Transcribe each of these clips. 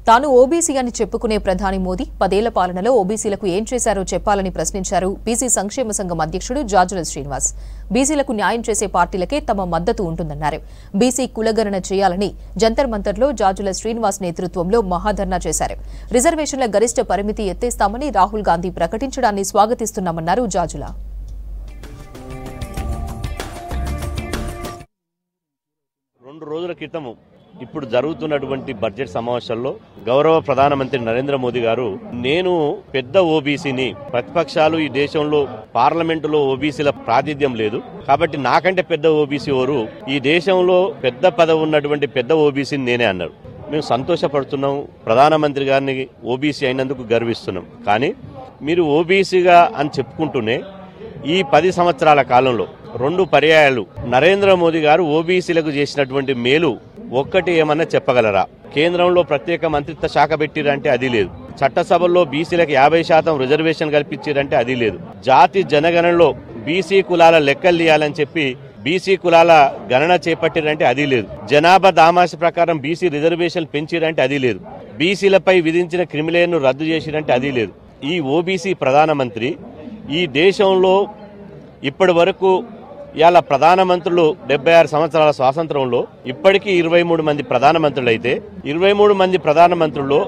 తాను ఓబీసీ అని చెప్పుకునే ప్రధాని మోదీ 10 ఏళ్ల పాలనలో ఓబీసీలకు ఏం చేశారో చెప్పాలని ప్రశ్నించారు బీసీ సంక్షేమ సంఘం అధ్యక్షుడు జాజుల శ్రీనివాస్. బీసీలకు న్యాయం చేసే పార్టీలకే తమ మద్దతు ఉంటుందన్నారు. బీసీ కులగణన చేయాలని జంతర్ మంతర్లో జాజుల శ్రీనివాస్ నేతృత్వంలో మహాధర్నా చేశారు. రిజర్వేషన్ల గరిష్ట పరిమితి ఎత్తేస్తామని రాహుల్ గాంధీ ప్రకటించడాన్ని స్వాగతిస్తున్నామన్నారు జాజుల. 2 రోజుల క్రితం ఇప్పుడు జరుగుతున్నటువంటి బడ్జెట్ సమావేశాల్లో గౌరవ ప్రధానమంత్రి నరేంద్ర మోదీ గారు నేను పెద్ద ఓబీసీని, ప్రతిపక్షాలు ఈ దేశంలో పార్లమెంటులో ఓబీసీల ప్రాతినిధ్యం లేదు కాబట్టి నాకంటే పెద్ద ఓబీసీ ఎవరు, ఈ దేశంలో పెద్ద పదవి ఉన్నటువంటి పెద్ద ఓబీసీని నేనే అన్నారు. మేము సంతోషపడుతున్నాం, ప్రధానమంత్రి గారిని ఓబీసీ అయినందుకు గర్విస్తున్నాం. కానీ మీరు ఓబీసీగా అని చెప్పుకుంటూనే ఈ 10 సంవత్సరాల కాలంలో 2 పర్యాయాలు నరేంద్ర మోదీ గారు ఓబీసీలకు చేసినటువంటి మేలు ఒక్కటి ఏమన్నా చెప్పగలరా? కేంద్రంలో ప్రత్యేక మంత్రిత్వ శాఖ పెట్టిరంటే అది లేదు. చట్టసభల్లో బీసీలకు 50% రిజర్వేషన్ కల్పించారంటే అది లేదు. జాతి జనగణనలో బీసీ కులాల లెక్కలు తీయాలని చెప్పి బీసీ కులాల గణన చేపట్టిరంటే అది లేదు. జనాభా దామాష ప్రకారం బీసీ రిజర్వేషన్ పెంచిరంటే అది లేదు. బీసీలపై విధించిన క్రిమిలేయర్ను రద్దు చేసిరంటే అది లేదు. ఈ ఓబీసీ ప్రధానమంత్రి ఈ దేశంలో ఇప్పటి వరకు ఇవాళ ప్రధానమంత్రులు 76 సంవత్సరాల స్వాతంత్రంలో ఇప్పటికీ 23 మంది ప్రధానమంత్రులు అయితే 23 మంది ప్రధానమంత్రుల్లో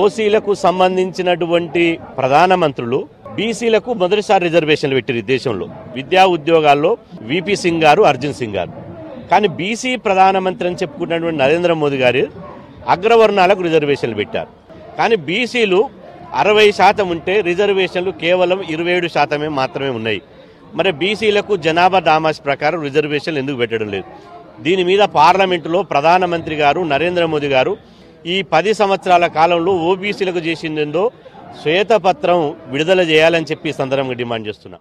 ఓసీలకు సంబంధించినటువంటి ప్రధానమంత్రులు బీసీలకు మొదటిసారి రిజర్వేషన్లు పెట్టారు. ఈ దేశంలో విద్యా ఉద్యోగాల్లో విపి సింగ్ గారు, అర్జున్ సింగ్ గారు. కానీ బీసీ ప్రధానమంత్రి అని చెప్పుకున్నటువంటి నరేంద్ర మోదీ గారు అగ్రవర్ణాలకు రిజర్వేషన్లు పెట్టారు. కానీ బీసీలు 60% ఉంటే రిజర్వేషన్లు కేవలం 27% మాత్రమే ఉన్నాయి. మరి బీసీలకు జనాభా దామాష ప్రకారం రిజర్వేషన్లు ఎందుకు పెట్టడం లేదు? దీని మీద పార్లమెంటులో ప్రధానమంత్రి గారు నరేంద్ర మోదీ గారు ఈ 10 సంవత్సరాల కాలంలో ఓబీసీలకు చేసిందేందో శ్వేతపత్రం విడుదల చేయాలని చెప్పి సందర్భంగా డిమాండ్ చేస్తున్నా.